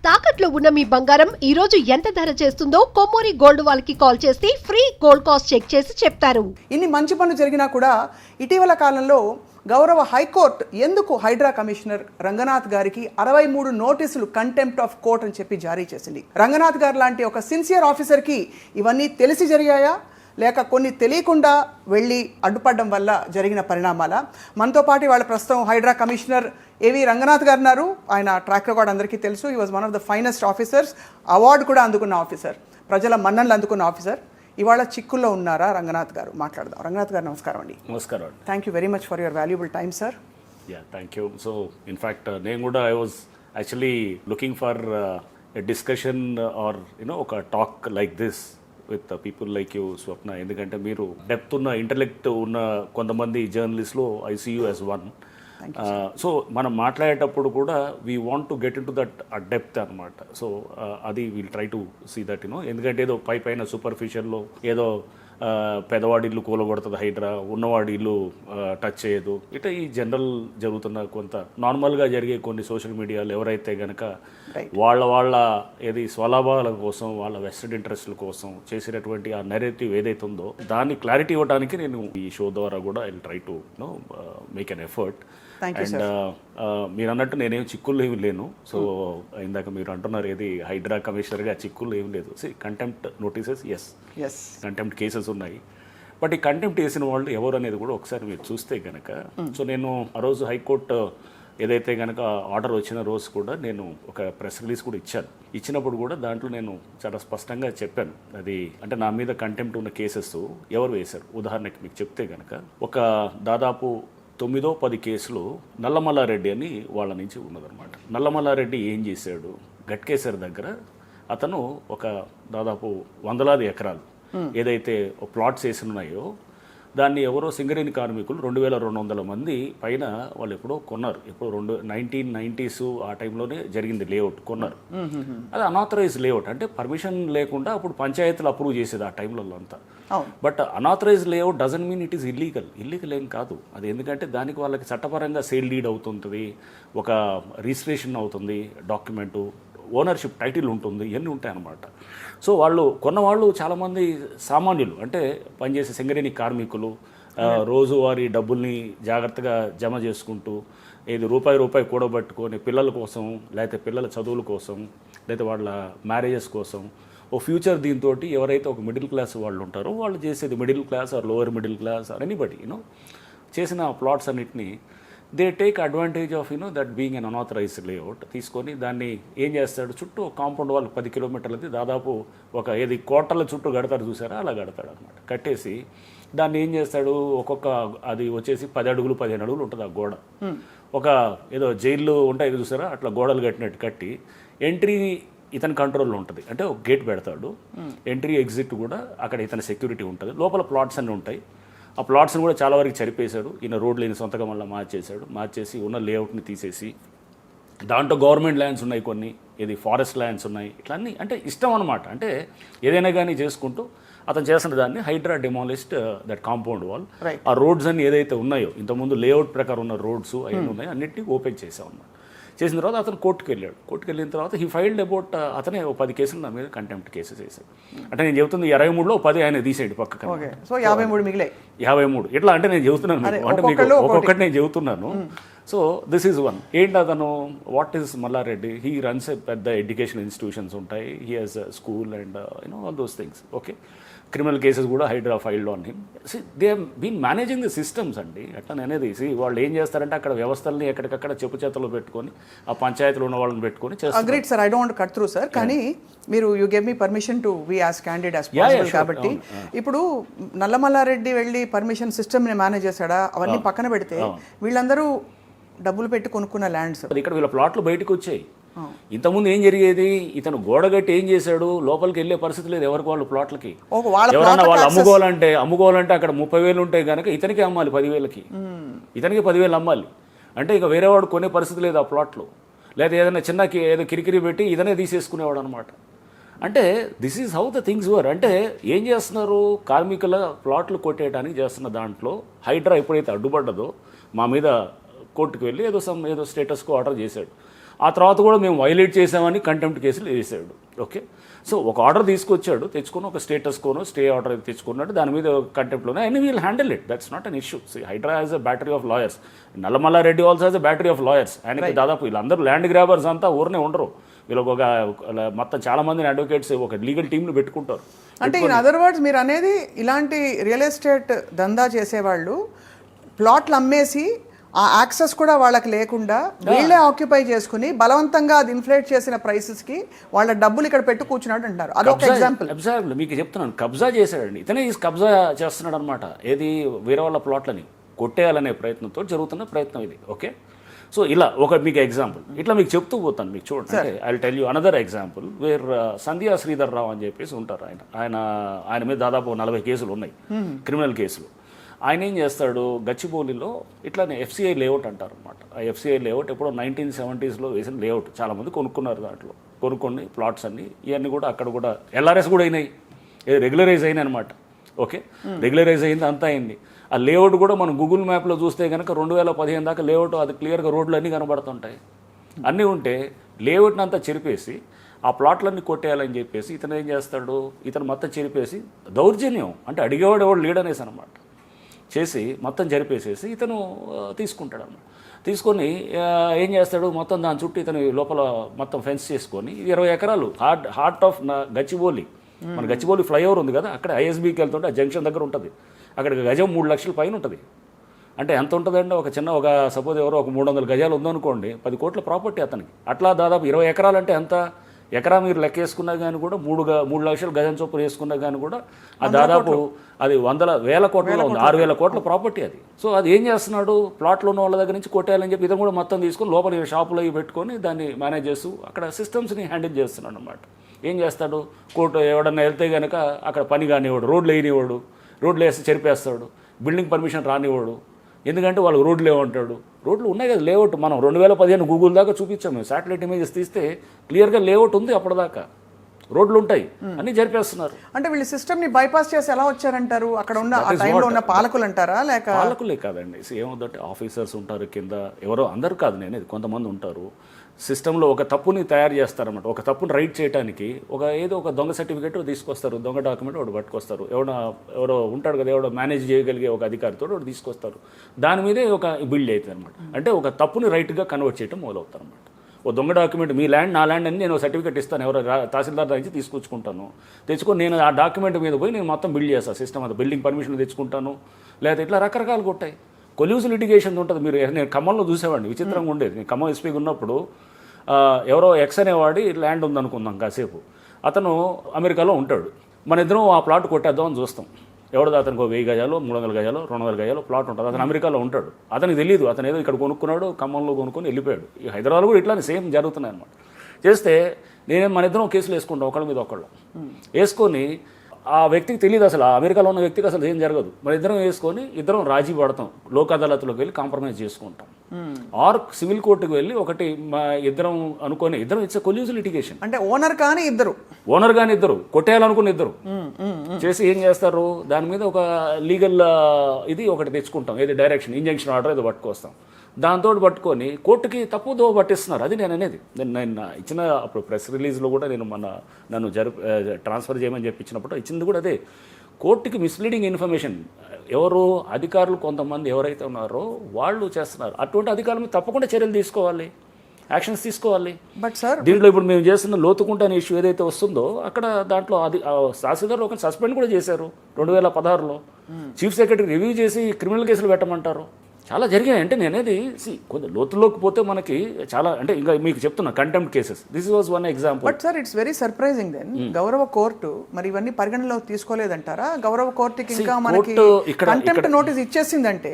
తాకట్లో ఉన్న మీ బంగారం ఈ రోజు ఎంత ధర చేస్తుందో కొమ్మూరి గోల్డ్ వాళ్ళకి కాల్ చేసి ఫ్రీ గోల్డ్ కాస్ట్ చెక్ చేసి చెప్తారు. ఇన్ని మంచి పనులు జరిగినా కూడా ఇటీవల కాలంలో గౌరవ హైకోర్టు ఎందుకు హైడ్రా కమిషనర్ రంగనాథ్ గారికి 63 నోటీసులు కంటెంప్ట్ ఆఫ్ కోర్ట్ అని చెప్పి జారీ చేసింది. రంగనాథ్ గారు లాంటి ఒక సిన్సియర్ ఆఫీసర్కి ఇవన్నీ తెలిసి జరిగాయా లేక కొన్ని తెలియకుండా వెళ్ళి అడ్డుపడడం వల్ల జరిగిన పరిణామాల? మనతో పాటు వాళ్ళ ప్రస్తుతం హైడ్రా కమిషనర్ ఏవి రంగనాథ్ గారు ఉన్నారు. ఆయన ట్రాక్ రికార్డ్ అందరికీ తెలుసు. ఈ was one of the finest officers, award కూడా అందుకున్న ఆఫీసర్, ప్రజల మన్ననలు అందుకున్న ఆఫీసర్. ఇవాళ చిక్కుల్లో ఉన్నారా రంగనాథ్ గారు? మాట్లాడదాం. రంగనాథ్ గారు నమస్కారం అండి. నమస్కారం. Thank you very much for your valuable time sir. Yeah, thank you. So in fact నేను కూడా I was actually looking for a discussion or ఒక talk like this with people like you, Swapna. ఎందుకంటే మీరు డెప్త్ ఉన్న ఇంటలెక్ట్ ఉన్న కొంతమంది జర్నలిస్ట్లో I see you as one. So మనం మాట్లాడేటప్పుడు కూడా we want to get into that depth అనమాట. సో అది will try to see that ఎందుకంటే ఏదో పైన సూపర్ఫిషియల్లో ఏదో పెదవాడి ఇల్లు కూలగొడుతుంది హైడ్రా, ఉన్నవాడి ఇల్లు టచ్ చేయదు, ఇట్లా ఈ జనరల్ జరుగుతున్న కొంత నార్మల్గా జరిగే కొన్ని సోషల్ మీడియాలో ఎవరైతే కనుక వాళ్ళ ఏది స్వలాభాల కోసం, వాళ్ళ వెస్టెడ్ ఇంట్రెస్ట్ల కోసం చేసినటువంటి ఆ నెరేటివ్ ఏదైతే ఉందో దాన్ని క్లారిటీ ఇవ్వడానికి నేను ఈ షో ద్వారా కూడా I will try to make an effort. And మీరు అన్నట్టు నేనేం చిక్కులు ఏమి లేను. సో ఇందాక మీరు అంటున్నారు ఏది హైడ్రా కమిషనర్గా చిక్కులు ఏమి లేదు. Contempt notices, yes, contempt cases ఉన్నాయి. బట్ ఈ కంటెంప్ట్ చేసిన వాళ్ళు ఎవరు అనేది కూడా ఒకసారి మీరు చూస్తే కనుక, సో నేను ఆ రోజు హైకోర్టు ఏదైతే కనుక ఆర్డర్ వచ్చిన రోజు కూడా నేను ఒక ప్రెస్ రిలీజ్ కూడా ఇచ్చినప్పుడు కూడా దాంట్లో నేను చాలా స్పష్టంగా చెప్పాను. అది అంటే నా మీద కంటెంప్ట్ ఉన్న కేసెస్ ఎవరు వేశారు. ఉదాహరణకి మీకు చెప్తే కనుక ఒక దాదాపు 9-10 కేసులు నల్లమల్లారెడ్డి అని వాళ్ళ నుంచి ఉన్నదన్నమాట. నల్లమల్లారెడ్డి ఏం చేశాడు, గట్కేసర్ దగ్గర అతను ఒక దాదాపు వందలాది ఎకరాలు ఏదైతే ప్లాట్స్ వేసి ఉన్నాయో దాన్ని ఎవరో సింగరేణి కార్మికులు 2200 మంది పైన వాళ్ళు ఎప్పుడో కొన్నారు. ఎప్పుడో 1990s ఆ టైంలోనే జరిగింది లేఅవుట్, కొన్నారు. అది అనాథరైజ్ లేఅవుట్, అంటే పర్మిషన్ లేకుండా అప్పుడు పంచాయతీలు అప్రూవ్ చేసేది ఆ టైంలో అంతా. But unauthorised layout doesn't mean it is illegal ఏం కాదు అది. ఎందుకంటే దానికి వాళ్ళకి చట్టపరంగా సేల్ డీడ్ అవుతుంటుంది, ఒక రిజిస్ట్రేషన్ అవుతుంది, డాక్యుమెంటు, ఓనర్షిప్ టైటిల్ ఉంటుంది, ఇవన్నీ ఉంటాయన్నమాట. సో కొన్నవాళ్ళు చాలామంది సామాన్యులు, అంటే పనిచేసే సింగరేణి కార్మికులు, రోజువారీ డబ్బుల్ని జాగ్రత్తగా జమ చేసుకుంటూ ఏది రూపాయి కూడబెట్టుకొని పిల్లల కోసం, లేకపోతే పిల్లల చదువుల కోసం, లేకపోతే వాళ్ళ మ్యారేజెస్ కోసం, ఓ ఫ్యూచర్ దీంతో ఎవరైతే ఒక మిడిల్ క్లాస్ వాళ్ళు ఉంటారో వాళ్ళు చేసేది middle class or lower middle class or anybody చేసిన ప్లాట్స్ అన్నిటినీ they take advantage of that being an unauthorised layout. తీసుకొని దాన్ని ఏం చేస్తాడు, చుట్టూ కాంపౌండ్ వాళ్ళు 10 కిలోమీటర్లది దాదాపు ఒక ఏది కోటల చుట్టూ కడతాడు చూసారా, అలా కడతాడు అనమాట. కట్టేసి దాన్ని ఏం చేస్తాడు, ఒక్కొక్క అది వచ్చేసి 10 అడుగులు 15 అడుగులు ఉంటుంది ఆ గోడ. ఒక ఏదో జైల్లో ఉంటాయి చూసారా, అట్లా గోడలు కట్టినట్టు కట్టి ఎంట్రీ ఇతని కంట్రోల్లో ఉంటుంది. అంటే ఒక గేట్ పెడతాడు, ఎంట్రీ ఎగ్జిట్ కూడా అక్కడ ఇతని సెక్యూరిటీ ఉంటుంది. లోపల ప్లాట్స్ అన్నీ ఉంటాయి. ఆ ప్లాట్స్ని కూడా చాలా వరకు చరిపేశాడు. ఈయన రోడ్లు ఈయన సొంతగా మళ్ళీ మార్చేసి ఉన్న లేఅవుట్ని తీసేసి దాంట్లో గవర్నమెంట్ ల్యాండ్స్ ఉన్నాయి, కొన్ని ఇది ఫారెస్ట్ ల్యాండ్స్ ఉన్నాయి, ఇట్లా అన్నీ అంటే ఇష్టం అనమాట. అంటే ఏదైనా కానీ చేసుకుంటూ అతను చేస్తున్న దాన్ని హైడ్రా డెమాలిస్ట్ దట్ కాంపౌండ్ వాల్. ఆ రోడ్స్ అన్ని ఏదైతే ఉన్నాయో ఇంతకుముందు లేఅవుట్ ప్రకారం ఉన్న రోడ్స్ అవన్నీ ఉన్నాయి, అన్నిటినీ ఓపెన్ చేసాం అన్నమాట. చేసిన తర్వాత అతను కోర్టుకు వెళ్ళిన తర్వాత హీ ఫైల్డ్ అబౌట్ అతనే 10 కేసులు నా మీద కంటెంప్ట్ కేసెస్ వేశాడు. అంటే నేను చెబుతుంది 23లో 10 ఆయన తీసేయండి పక్కన. సో 53 మిగిలాయి. 53 ఎట్లా అంటే నేను చెబుతున్నాను, అంటే మీకు ఒక్కొక్కటి నేను చెబుతున్నాను. So this is one. ఏంటి అతను, what is Malla Reddy? He runs a పెద్ద ఎడ్యుకేషన్ ఇన్స్టిట్యూషన్స్ ఉంటాయి, he has school and all those things. Okay, criminal cases కూడా Hydraa filed on him. They been managing the systems అండి. అట్లా నేనేది వాళ్ళు ఏం చేస్తారంటే అక్కడ వ్యవస్థల్ని ఎక్కడికక్కడ చెప్పు చేతలో పెట్టుకొని ఆ పంచాయతీలో ఉన్న వాళ్ళని పెట్టుకొని చేస్తారు. Agreed sir, I don't cut through sir, కానీ మీరు you gave me permission to be as candidate as possible. కాబట్టి ఇప్పుడు నల్లమల్లారెడ్డి వెళ్ళి పర్మిషన్ సిస్టమ్ని మేనేజ్ చేశాడా అవన్నీ పక్కన పెడితే వీళ్ళందరూ డబ్బులు పెట్టి కొనుక్కున్న ల్యాండ్స్, ఇక్కడ వీళ్ళ ప్లాట్లు బయటకు వచ్చాయి. ఇంతకుముందు ఏం జరిగేది, ఇతను గోడగట్టి ఏం చేశాడు, లోపలికి వెళ్ళే పరిస్థితి లేదు ఎవరికి వాళ్ళు ప్లాట్లకి. ఎవరన్నా వాళ్ళు అమ్ముకోవాలంటే అక్కడ 30,000 ఉంటాయి కనుక ఇతనికి అమ్మాలి 10,000కి, ఇతనికి 10,000 అమ్మాలి. అంటే ఇక వేరే వాడు కొనే పరిస్థితి లేదు ఆ ప్లాట్లు. లేదా ఏదైనా చిన్న ఏదో కిరికిరి పెట్టి ఇదనే తీసేసుకునేవాడు అనమాట. అంటే this is how the things were. అంటే ఏం చేస్తున్నారు, కార్మికుల ప్లాట్లు కొట్టేయడానికి చేస్తున్న దాంట్లో హైడ్రా ఎప్పుడైతే అడ్డుపడ్డదో మా మీద కోర్టుకు వెళ్ళి ఏదో స్టేటస్కు ఆర్డర్ చేశాడు. ఆ తర్వాత కూడా మేము వైలేట్ చేసామని కంటెంప్ట్ కేసులు వేసాడు. ఓకే, సో ఒక ఆర్డర్ తీసుకొచ్చాడు, తెచ్చుకుని ఒక స్టేటస్ కోనో స్టే ఆర్డర్ తెచ్చుకున్నాడు, దాని మీద కంటెంప్ట్లోనే and we'll handle it. That's not an issue. Hydraa has a battery of lawyers, Nallamalla Reddy also has a battery of lawyers. ఆయనకి దాదాపు వీళ్ళందరూ ల్యాండ్ గ్రాబర్స్ అంతా ఊరినే ఉండరు, వీళ్ళకి ఒక మొత్తం చాలా మందిని అడ్వకేట్స్ ఒక లీగల్ టీంను పెట్టుకుంటారు. అంటే ఇన్ అదర్ వర్డ్స్ మీరు అనేది ఇలాంటి రియల్ ఎస్టేట్ దందా చేసేవాళ్ళు ప్లాట్లు అమ్మేసి ఆ యాక్సెస్ కూడా వాళ్ళకి లేకుండా వీళ్ళే ఆక్యుపై చేసుకుని బలవంతంగా అది ఇన్ఫ్లేట్ చేసిన ప్రైసెస్కి వాళ్ళ డబ్బులు ఇక్కడ పెట్టు కూర్చున్నాడు అంటారు. అదొక ఎగ్జాంపుల్. ఎగ్జాంపుల్ మీకు చెప్తున్నాను, కబ్జా చేశాడండి ఇతనే. కబ్జా చేస్తున్నాడు అనమాట. ఏది వేరే వాళ్ళ ప్లాట్లని కొట్టేయాలనే ప్రయత్నంతో జరుగుతున్న ప్రయత్నం ఇది. ఓకే, సో ఇలా ఒక మీకు ఎగ్జాంపుల్ ఇట్లా మీకు చెప్తూ పోతాను. మీకు చూడండి, I will tell you another example where Sandhya Sridhar Rao అని చెప్పేసి ఉంటారు. ఆయన మీద దాదాపు 40 కేసులు ఉన్నాయి, క్రిమినల్ కేసులు. ఆయన ఏం చేస్తాడు, గచ్చిబౌలిలో ఇట్లానే FCI లేఅవుట్ అంటారు అనమాట. ఆ FCI లేఅవుట్ ఎప్పుడో 1970s వేసిన లేఅవుట్, చాలామంది కొనుక్కున్నారు. దాంట్లో కొనుక్కొని ప్లాట్స్ అన్ని ఇవన్నీ కూడా అక్కడ కూడా LRS కూడా అయినాయి, రెగ్యులరైజ్ అయినాయి అనమాట. ఓకే, రెగ్యులరైజ్ అయింది, అంతా అయింది. ఆ లేఅవుట్ కూడా మనం గూగుల్ మ్యాప్లో చూస్తే కనుక 2015 దాకా లేఅవుట్ అది క్లియర్గా రోడ్లు అన్నీ కనబడుతుంటాయి. అన్నీ ఉంటే లేఅవుట్ని అంతా చెరిపేసి ఆ ప్లాట్లన్నీ కొట్టేయాలని చెప్పేసి ఇతను ఏం చేస్తాడు, ఇతను మొత్తం చెరిపేసి దౌర్జన్యం అంటే అడిగేవాడు ఎవడు లీడనేసి అనమాట చేసి మొత్తం జరిపేసేసి ఇతను తీసుకుంటాడు అన్నమాట. తీసుకొని ఏం చేస్తాడు, మొత్తం దాని చుట్టూ ఇతను లోపల మొత్తం ఫెన్స్ చేసుకొని 20 ఎకరాలు హార్ట్ ఆఫ్ గచ్చిబౌలి, మన గచ్చిబౌలి ఫ్లైఓవర్ ఉంది కదా, అక్కడ ISBకి వెళ్తుంటే ఆ జంక్షన్ దగ్గర ఉంటుంది. అక్కడికి గజం 3 లక్షల పైన ఉంటుంది. అంటే ఎంత ఉంటుందంటే ఒక సపోజ్ ఎవరో ఒక 300 గజాలు ఉందనుకోండి, 10 కోట్ల ప్రాపర్టీ అతనికి. అట్లా దాదాపు 20 ఎకరాలు అంటే ఎంత ఎకరా మీరు లెక్కేసుకున్నా కానీ కూడా 3 లక్షల గజం చొప్పున వేసుకున్నా కానీ కూడా ఆ దాదాపు అది 100,000 కోట్లలో ఉంది, 6,000 కోట్ల ప్రాపర్టీ అది. సో అది ఏం చేస్తున్నాడు, ప్లాట్లో ఉన్న వాళ్ళ దగ్గర నుంచి కొట్టేయాలని చెప్పి ఇతను కూడా మొత్తం తీసుకొని లోపల షాపులో అవి పెట్టుకొని దాన్ని మేనేజ్ చేస్తూ అక్కడ సిస్టమ్స్ని హ్యాండిల్ చేస్తున్నాడు అనమాట. ఏం చేస్తాడు, కోర్టు ఎవడన్నా వెళ్తే కనుక అక్కడ పని కానివాడు, రోడ్లు వేయనివాడు, రోడ్లు వేసి చెరిపేస్తాడు, బిల్డింగ్ పర్మిషన్ రానివాడు. ఎందుకంటే వాళ్ళకి రోడ్లు లేవంటాడు. రోడ్లు ఉన్నాయి కదా, లేఅవుట్ మనం 2015 గూగుల్ దాకా చూపించాము, శాటిలైట్ ఇమేజెస్ తీస్తే క్లియర్గా లేఅవుట్ ఉంది, అప్పటిదాకా రోడ్లు ఉంటాయి, అన్నీ జరిపేస్తున్నారు. అంటే వీళ్ళు సిస్టమ్ని బైపాస్ చేసి ఎలా వచ్చారంటారు, అక్కడ ఉన్న ఆ టైంలో ఉన్న పాలకులు అంటారా, లేక పాలకులే కాదండి. ఏమవుతుందంటే ఆఫీసర్స్ ఉంటారు కింద, ఎవరో అందరు కాదు, నేను కొంతమంది ఉంటారు సిస్టంలో ఒక తప్పుని తయారు చేస్తారన్నమాట. ఒక తప్పుని రైట్ చేయడానికి ఏదో ఒక దొంగ సర్టిఫికేట్ తీసుకొస్తారు, దొంగ డాక్యుమెంట్ ఒకటి పట్టుకొస్తారు, ఎవరో ఉంటాడు కదా, ఎవడో మేనేజ్ చేయగలిగే ఒక అధికారితో ఒకటి తీసుకొస్తారు. దాని మీదే ఒక బిల్డ్ అవుతుంది అనమాట. అంటే ఒక తప్పుని రైట్గా కన్వర్ట్ చేయడం మొదలవుతారు అనమాట. ఓ దొంగ డాక్యుమెంట్, మీ ల్యాండ్ నా ల్యాండ్ అని నేను సర్టిఫికేట్ ఇస్తాను, ఎవరో తహసీల్దార్ నుంచి తీసుకొచ్చుకుంటాను, తెచ్చుకొని నేను ఆ డాక్యుమెంట్ మీద పోయి నేను మొత్తం బిల్డ్ చేస్తాను, సిస్టమ్ అంతా బిల్డింగ్ పర్మిషన్ తెచ్చుకుంటాను, లేదా ఇట్లా రకరకాలు కొట్టాయి. కొల్యూజ్ లిటిగేషన్ ఉంటుంది. నేను ఖమ్మంలో చూసేవాడిని, విచిత్రంగా ఉండేది. నేను ఖమ్మం ఎస్పీగా ఉన్నప్పుడు ఎవరో ఎక్స్ అనేవాడి ల్యాండ్ ఉందనుకుందాం కాసేపు, అతను అమెరికాలో ఉంటాడు, మన ఇద్దరం ఆ ప్లాట్ కొట్టేద్దాం అని చూస్తాం. ఎవడో అతనికి 1000 గజాలు 300 గజాలు 200 గజాలు ప్లాట్ ఉంటుంది, అతను అమెరికాలో ఉంటాడు, అతనికి తెలియదు, అతను ఏదో ఇక్కడ కొనుక్కున్నాడు, ఖమ్మంలో కొనుక్కొని వెళ్ళిపోయాడు. ఈ హైదరాబాద్ కూడా ఇట్లానే సేమ్ జరుగుతున్నాయి అనమాట. చేస్తే మన ఇద్దరం కేసులు వేసుకుంటాం, ఒకళ్ళ మీద ఒకళ్ళు వేసుకొని, ఆ వ్యక్తికి తెలియదు అసలు, ఆ అమెరికాలో ఉన్న వ్యక్తికి అసలు ఏం జరగదు. మన ఇద్దరం వేసుకొని ఇద్దరం రాజీ పడతాం, లోక్ అదాలత్లోకి వెళ్ళి కాంప్రమైజ్ చేసుకుంటాం, ఆర్ సివిల్ కోర్టుకు వెళ్ళి ఒకటి మా ఇద్దరం అనుకొని ఇద్దరం ఇట్స్ కొల్యూజ్ లిటిగేషన్. అంటే ఓనర్ కానీ ఇద్దరు కొట్టేయాలనుకుని ఇద్దరు చేసి ఏం చేస్తారు, దాని మీద ఒక లీగల్ ఇది ఒకటి తెచ్చుకుంటాం, ఏది డైరెక్షన్ ఇంజంక్షన్ ఆర్డర్ ఏదో పట్టుకొస్తాం, దాంతో పట్టుకొని కోర్టుకి తప్పుదో పట్టిస్తున్నారు. అది నేను అనేది. నేను ఇచ్చిన అప్పుడు ప్రెస్ రిలీజ్లో కూడా నన్ను ట్రాన్స్ఫర్ చేయమని చెప్పించినప్పుడు ఇచ్చింది కూడా అదే. కోర్టుకి మిస్లీడింగ్ ఇన్ఫర్మేషన్ ఎవరు అధికారులు కొంతమంది ఎవరైతే ఉన్నారో వాళ్ళు చేస్తున్నారు. అటువంటి అధికారుల మీద తప్పకుండా చర్యలు తీసుకోవాలి, యాక్షన్స్ తీసుకోవాలి. బట్ సార్ దీంట్లో ఇప్పుడు మేము చేస్తున్న లోతుకుంట అనే ఇష్యూ ఏదైతే వస్తుందో అక్కడ దాంట్లో తహసీల్దార్ ఒక సస్పెండ్ కూడా చేశారు 2016లో. చీఫ్ సెక్రటరీ రివ్యూ చేసి క్రిమినల్ కేసులు పెట్టమంటారు. చాలా జరిగాయి. అంటే నేనేది కొంచెం లోతుల్లోకి పోతే మనకి చాలా, అంటే ఇంకా మీకు చెప్తున్నా contempt cases, this was one example. But sir it's very surprising then గౌరవ కోర్టు మరి ఇవన్నీ పరిగణలోకి తీసుకోలేదంటారా? గౌరవ కోర్టుకి ఇంకా మనకి కంటెంప్ట్ నోటీస్ ఇచ్చేసిందంటే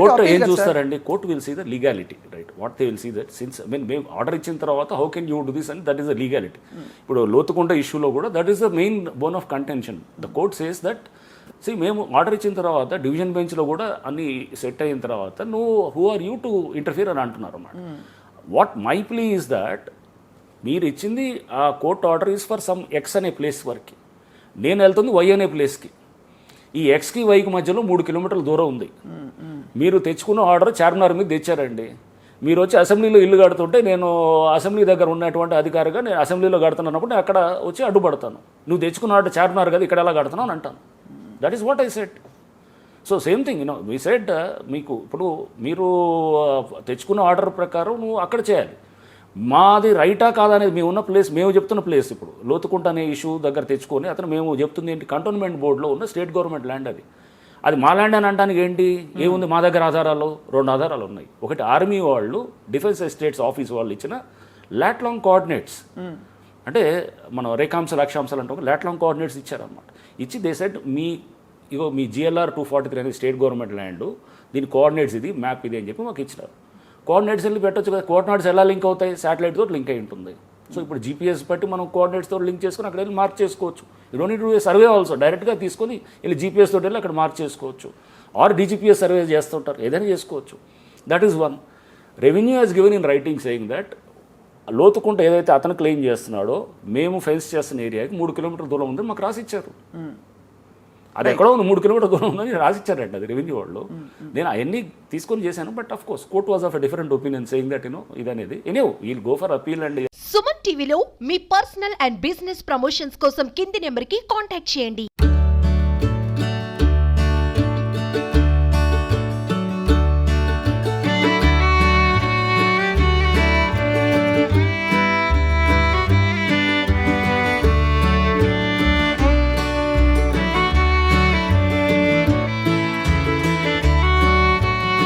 కోర్టు ఏం చూస్తారండి, court will see the legality, right? What they will see that since మేము ఆర్డర్ ఇచ్చిన తర్వాత how can you do this అని, దట్ ఈస్ ద లీగాలిటీ. ఇప్పుడు లోతుకుంట ఇష్యూలో కూడా that is the main bone of contention. The court says that మేము order ఇచ్చిన తర్వాత డివిజన్ బెంచ్లో కూడా అన్ని సెట్ అయిన తర్వాత నువ్వు who are you to interfere అని అంటున్నారు అన్నమాట. What my plea is that మీరు ఇచ్చింది ఆ court order is for some X అనే ప్లేస్ వరకు, నేను వెళ్తుంది వై అనే ప్లేస్కి. ఈ ఎక్స్కి వైకి మధ్యలో 3 కిలోమీటర్ల దూరం ఉంది. మీరు తెచ్చుకున్న ఆర్డర్ చార్మినార్ మీద తెచ్చారండి. మీరు వచ్చి అసెంబ్లీలో ఇల్లు కడుతుంటే నేను అసెంబ్లీ దగ్గర ఉన్నటువంటి అధికారిగా నేను అసెంబ్లీలో కడుతున్నప్పుడు నేను అక్కడ వచ్చి అడ్డుపడతాను. నువ్వు తెచ్చుకున్నట్టు చార్మినార్ కదా ఇక్కడ ఎలా కడుతున్నావు అని అంటాను. That is what I said. So same thing we said మీకు ఇప్పుడు మీరు తెచ్చుకున్న ఆర్డర్ ప్రకారం నువ్వు అక్కడ చేయాలి. మాది రైటా కాదనేది మేము ఉన్న ప్లేస్, మేము చెప్తున్న ప్లేస్ ఇప్పుడు లోతుకుంట అనే ఇష్యూ దగ్గర తెచ్చుకొని అతను మేము చెప్తుంది ఏంటి, కంటోన్మెంట్ బోర్డులో ఉన్న స్టేట్ గవర్నమెంట్ ల్యాండ్ అది మా ల్యాండ్ అని అనడానికి ఏంటి, ఏముంది మా దగ్గర ఆధారాలు 2 ఆధారాలు ఉన్నాయి. ఒకటి ఆర్మీ వాళ్ళు డిఫెన్స్ ఎస్టేట్స్ ఆఫీస్ వాళ్ళు ఇచ్చిన లాంగ్ కోఆర్డినేట్స్, అంటే మనం రేఖాంశాలు అక్షాంశాలు అంటే లాంగ్ కోఆర్డినేట్స్ ఇచ్చారనమాట. ఇచ్చి దే సెడ్ మీ GLR 243 అనేది స్టేట్ గవర్నమెంట్ ల్యాండ్, దీని కోఆర్డినేట్స్ ఇది, మ్యాప్ ఇది అని చెప్పి మాకు ఇచ్చినారు. కోఆర్డినేట్స్ వెళ్ళి పెట్టొచ్చు కదా. కోఆర్డినేట్స్ ఎలా లింక్ అవుతాయి, శాటిలైట్ తోటి లింక్ అయి ఉంటుంది. సో ఇప్పుడు GPS బట్టి మనం కోఆర్డినేట్స్ తోటి లింక్ చేసుకొని అక్కడ వెళ్ళి మార్క్ చేసుకోవచ్చు. You don't need to survey also, డైరెక్ట్గా తీసుకొని వెళ్ళి GPS తోటి వెళ్ళి అక్కడ మార్క్ చేసుకోవచ్చు. ఆర్ DGPS సర్వే చేస్తుంటారు, ఏదైనా చేసుకోవచ్చు. That is one. Revenue has given in writing saying that Lothukunta ఏదైతే అతను క్లెయిమ్ చేస్తున్నాడో మేము ఫెన్స్ చేస్తున్న ఏరియాకి 3 కిలోమీటర్ దూరం ఉందని మాకు రాసిచ్చారు. అది ఎక్కడో ఉంది 3 కిలోమీటర్ దూరం ఉందని రాసిచ్చారండి అది రెవెన్యూ వాళ్ళు. నేను అవన్నీ తీసుకొని చేశాను. But of course court was of a different opinion saying that ఇదనేది we'll go for appeal. And Suman టీవీలో మీ పర్సనల్ అండ్ బిజినెస్ ప్రమోషన్స్ కోసం కింది నెంబర్కి కాంటాక్ట్ చేయండి.